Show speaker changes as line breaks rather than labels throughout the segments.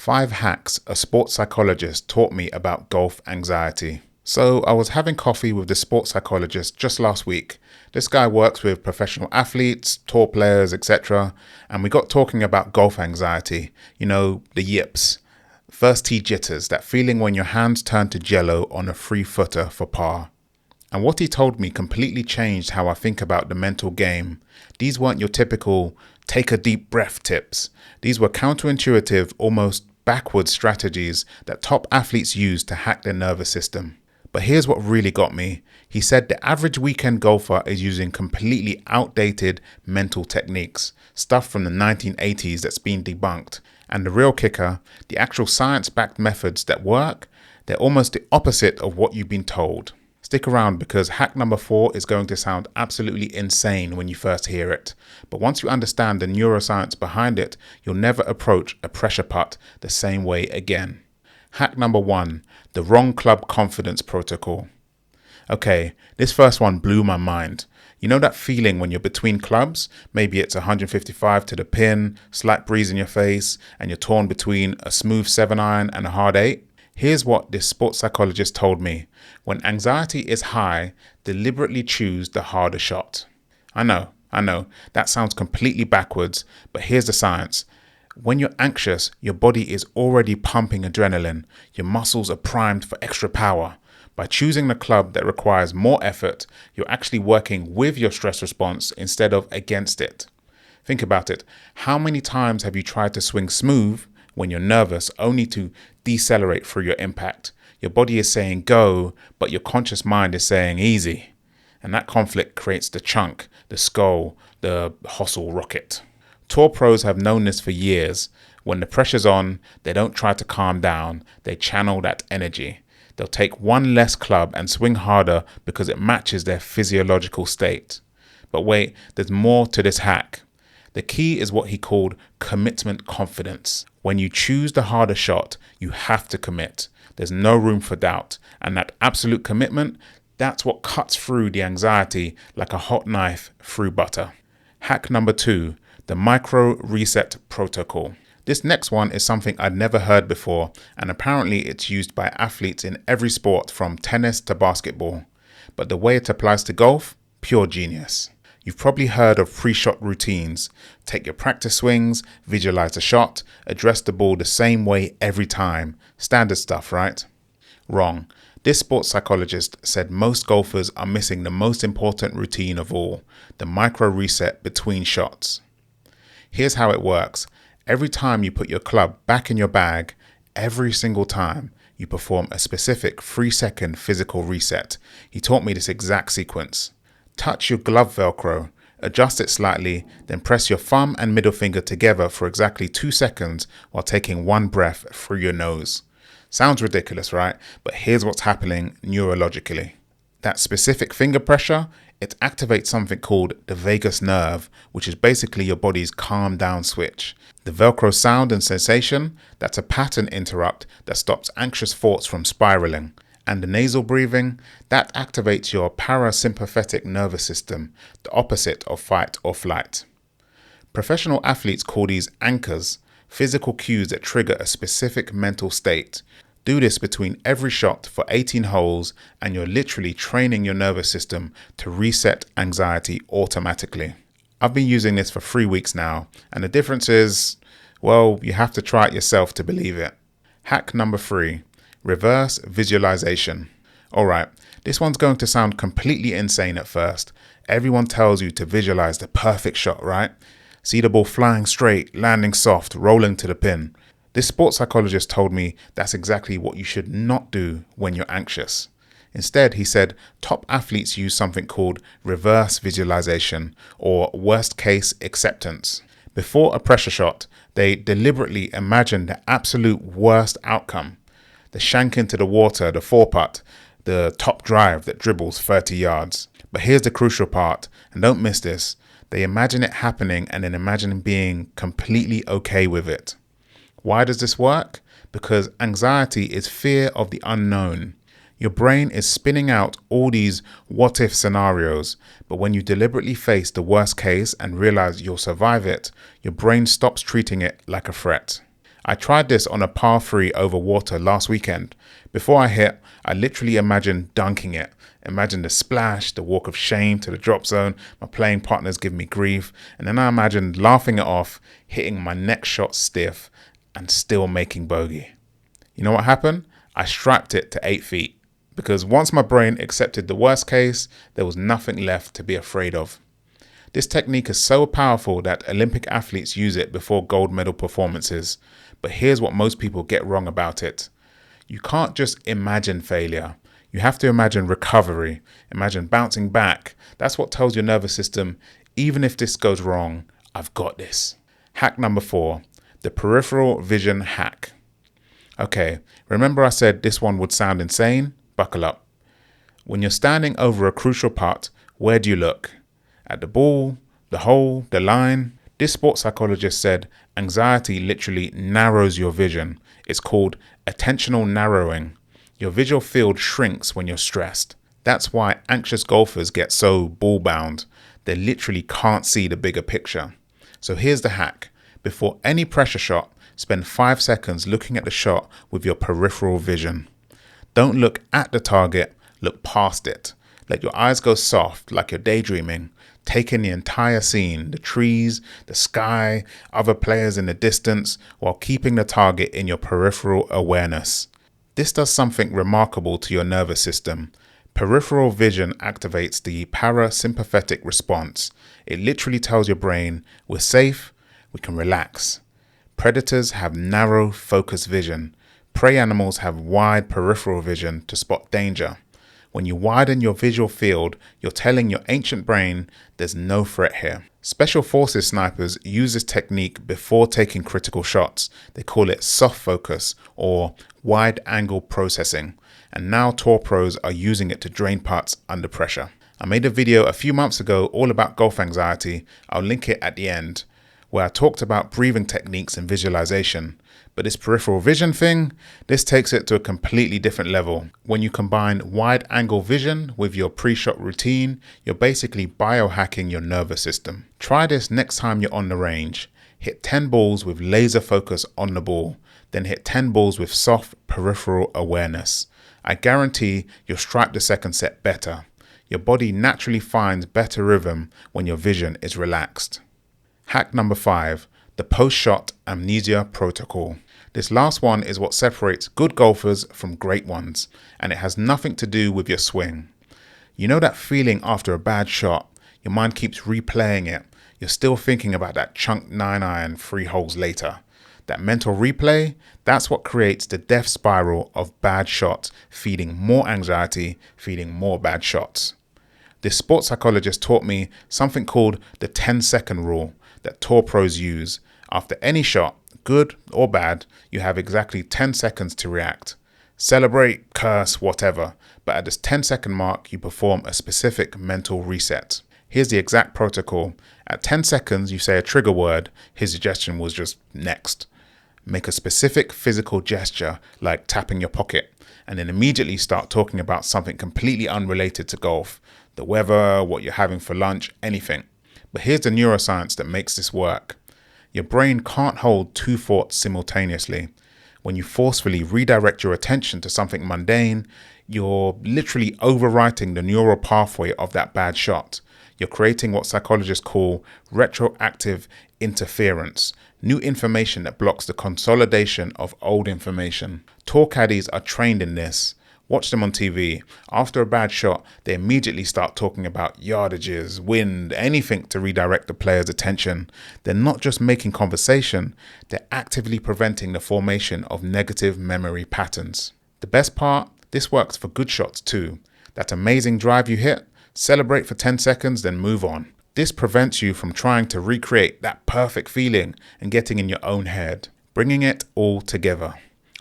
5 hacks a sports psychologist taught me about golf anxiety. So I was having coffee with the sports psychologist just last week. This guy works with professional athletes, tour players, etc. And we got talking about golf anxiety, the yips. First tee jitters, that feeling when your hands turn to jello on a free footer for par. And what he told me completely changed how I think about the mental game. These weren't your typical take a deep breath tips. These were counterintuitive, almost backwards strategies that top athletes use to hack their nervous system. But here's what really got me. He said the average weekend golfer is using completely outdated mental techniques, stuff from the 1980s that's been debunked. And the real kicker, the actual science-backed methods that work, they're almost the opposite of what you've been told. Stick around because hack number 4 is going to sound absolutely insane when you first hear it. But once you understand the neuroscience behind it, you'll never approach a pressure putt the same way again. Hack number 1, the wrong club confidence protocol. Okay, this first one blew my mind. You know that feeling when you're between clubs? Maybe it's 155 to the pin, slight breeze in your face, and you're torn between a smooth 7-iron and a hard 8? Here's what this sports psychologist told me. When anxiety is high, deliberately choose the harder shot. I know, that sounds completely backwards, but here's the science. When you're anxious, your body is already pumping adrenaline. Your muscles are primed for extra power. By choosing the club that requires more effort, you're actually working with your stress response instead of against it. Think about it. How many times have you tried to swing smooth when you're nervous only to decelerate through your impact? Your body is saying go, but your conscious mind is saying easy. And that conflict creates the chunk, the skull, the hostile rocket. Tour pros have known this for years. When the pressure's on, they don't try to calm down, they channel that energy. They'll take one less club and swing harder because it matches their physiological state. But wait, there's more to this hack. The key is what he called commitment confidence. When you choose the harder shot, you have to commit. There's no room for doubt. And that absolute commitment, that's what cuts through the anxiety like a hot knife through butter. Hack number 2, the micro reset protocol. This next one is something I'd never heard before, and apparently it's used by athletes in every sport from tennis to basketball. But the way it applies to golf, pure genius. You've probably heard of pre-shot routines. Take your practice swings, visualize the shot, address the ball the same way every time. Standard stuff, right? Wrong. This sports psychologist said most golfers are missing the most important routine of all, the micro reset between shots. Here's how it works. Every time you put your club back in your bag, every single time, you perform a specific 3-second physical reset. He taught me this exact sequence. Touch your glove Velcro, adjust it slightly, then press your thumb and middle finger together for exactly 2 seconds while taking one breath through your nose. Sounds ridiculous, right? But here's what's happening neurologically. That specific finger pressure, it activates something called the vagus nerve, which is basically your body's calm down switch. The Velcro sound and sensation, that's a pattern interrupt that stops anxious thoughts from spiraling. And the nasal breathing, that activates your parasympathetic nervous system, the opposite of fight or flight. Professional athletes call these anchors, physical cues that trigger a specific mental state. Do this between every shot for 18 holes and you're literally training your nervous system to reset anxiety automatically. I've been using this for 3 weeks now, and the difference is, well, you have to try it yourself to believe it. Hack number 3, reverse visualization. Alright, this one's going to sound completely insane at first. Everyone tells you to visualize the perfect shot, right? See the ball flying straight, landing soft, rolling to the pin. This sports psychologist told me that's exactly what you should not do when you're anxious. Instead, he said top athletes use something called reverse visualization or worst case acceptance. Before a pressure shot, they deliberately imagine the absolute worst outcome. The shank into the water, the 4-putt, the top drive that dribbles 30 yards. But here's the crucial part, and don't miss this. They imagine it happening and then imagine being completely okay with it. Why does this work? Because anxiety is fear of the unknown. Your brain is spinning out all these what-if scenarios, but when you deliberately face the worst case and realize you'll survive it, your brain stops treating it like a threat. I tried this on a par 3 over water last weekend. Before I hit, I literally imagined dunking it. Imagine the splash, the walk of shame to the drop zone, my playing partners give me grief, and then I imagined laughing it off, hitting my next shot stiff, and still making bogey. You know what happened? I strapped it to 8 feet, because once my brain accepted the worst case, there was nothing left to be afraid of. This technique is so powerful that Olympic athletes use it before gold medal performances. But here's what most people get wrong about it. You can't just imagine failure. You have to imagine recovery. Imagine bouncing back. That's what tells your nervous system, even if this goes wrong, I've got this. Hack number 4, the peripheral vision hack. Okay, remember I said this one would sound insane? Buckle up. When you're standing over a crucial putt, where do you look? At the ball, the hole, the line? This sports psychologist said anxiety literally narrows your vision. It's called attentional narrowing. Your visual field shrinks when you're stressed. That's why anxious golfers get so ball bound. They literally can't see the bigger picture. So here's the hack. Before any pressure shot, spend 5 seconds looking at the shot with your peripheral vision. Don't look at the target, look past it. Let your eyes go soft like you're daydreaming. Take in the entire scene, the trees, the sky, other players in the distance, while keeping the target in your peripheral awareness. This does something remarkable to your nervous system. Peripheral vision activates the parasympathetic response. It literally tells your brain, we're safe, we can relax. Predators have narrow, focused vision. Prey animals have wide peripheral vision to spot danger. When you widen your visual field, you're telling your ancient brain there's no threat here. Special forces snipers use this technique before taking critical shots. They call it soft focus or wide angle processing. And now tour pros are using it to drain putts under pressure. I made a video a few months ago all about golf anxiety. I'll link it at the end, where I talked about breathing techniques and visualization. But this peripheral vision thing, this takes it to a completely different level. When you combine wide angle vision with your pre-shot routine, you're basically biohacking your nervous system. Try this next time you're on the range. Hit 10 balls with laser focus on the ball, then hit 10 balls with soft peripheral awareness. I guarantee you'll strike the second set better. Your body naturally finds better rhythm when your vision is relaxed. Hack number 5, the post-shot amnesia protocol. This last one is what separates good golfers from great ones, and it has nothing to do with your swing. You know that feeling after a bad shot? Your mind keeps replaying it. You're still thinking about that chunk 9-iron 3 holes later. That mental replay, that's what creates the death spiral of bad shots, feeding more anxiety, feeding more bad shots. This sports psychologist taught me something called the 10-second rule that tour pros use. After any shot, good or bad, you have exactly 10 seconds to react. Celebrate, curse, whatever, but at this 10-second mark, you perform a specific mental reset. Here's the exact protocol. At 10 seconds, you say a trigger word. His suggestion was just next. Make a specific physical gesture like tapping your pocket, and then immediately start talking about something completely unrelated to golf. The weather, what you're having for lunch, anything. But here's the neuroscience that makes this work. Your brain can't hold 2 thoughts simultaneously. When you forcefully redirect your attention to something mundane, you're literally overwriting the neural pathway of that bad shot. You're creating what psychologists call retroactive interference, new information that blocks the consolidation of old information. Tour caddies are trained in this. Watch them on TV. After a bad shot, they immediately start talking about yardages, wind, anything to redirect the player's attention. They're not just making conversation, they're actively preventing the formation of negative memory patterns. The best part, this works for good shots too. That amazing drive you hit, celebrate for 10 seconds, then move on. This prevents you from trying to recreate that perfect feeling and getting in your own head, bringing it all together.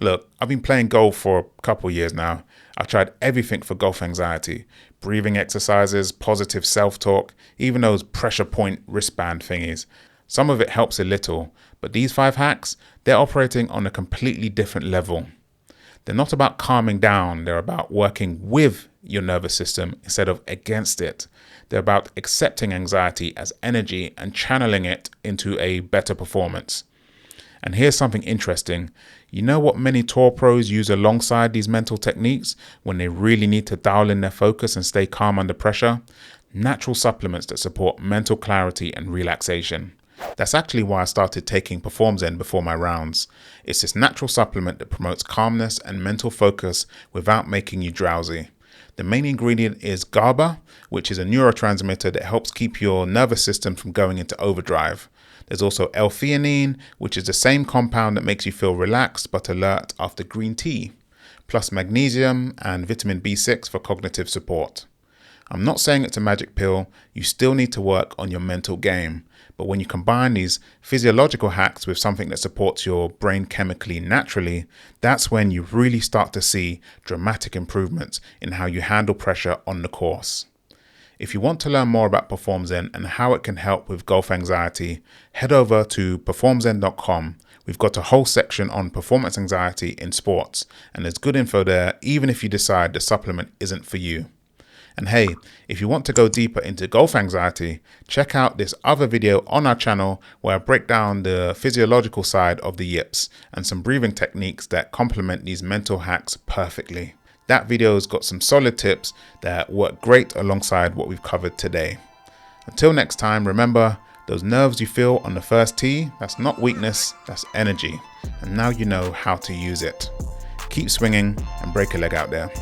Look, I've been playing golf for a couple years now. I've tried everything for golf anxiety, breathing exercises, positive self-talk, even those pressure point wristband thingies. Some of it helps a little, but these 5 hacks, they're operating on a completely different level. They're not about calming down, they're about working with your nervous system instead of against it. They're about accepting anxiety as energy and channeling it into a better performance. And here's something interesting. You know what many tour pros use alongside these mental techniques when they really need to dial in their focus and stay calm under pressure? Natural supplements that support mental clarity and relaxation. That's actually why I started taking PerformZen before my rounds. It's this natural supplement that promotes calmness and mental focus without making you drowsy. The main ingredient is GABA, which is a neurotransmitter that helps keep your nervous system from going into overdrive. There's also L-theanine, which is the same compound that makes you feel relaxed but alert after green tea, plus magnesium and vitamin B6 for cognitive support. I'm not saying it's a magic pill, you still need to work on your mental game. But when you combine these physiological hacks with something that supports your brain chemically naturally, that's when you really start to see dramatic improvements in how you handle pressure on the course. If you want to learn more about PerformZen and how it can help with golf anxiety, head over to performzen.com. We've got a whole section on performance anxiety in sports, and there's good info there even if you decide the supplement isn't for you. And hey, if you want to go deeper into golf anxiety, check out this other video on our channel where I break down the physiological side of the yips and some breathing techniques that complement these mental hacks perfectly. That video's got some solid tips that work great alongside what we've covered today. Until next time, remember, those nerves you feel on the first tee, that's not weakness, that's energy. And now you know how to use it. Keep swinging and break a leg out there.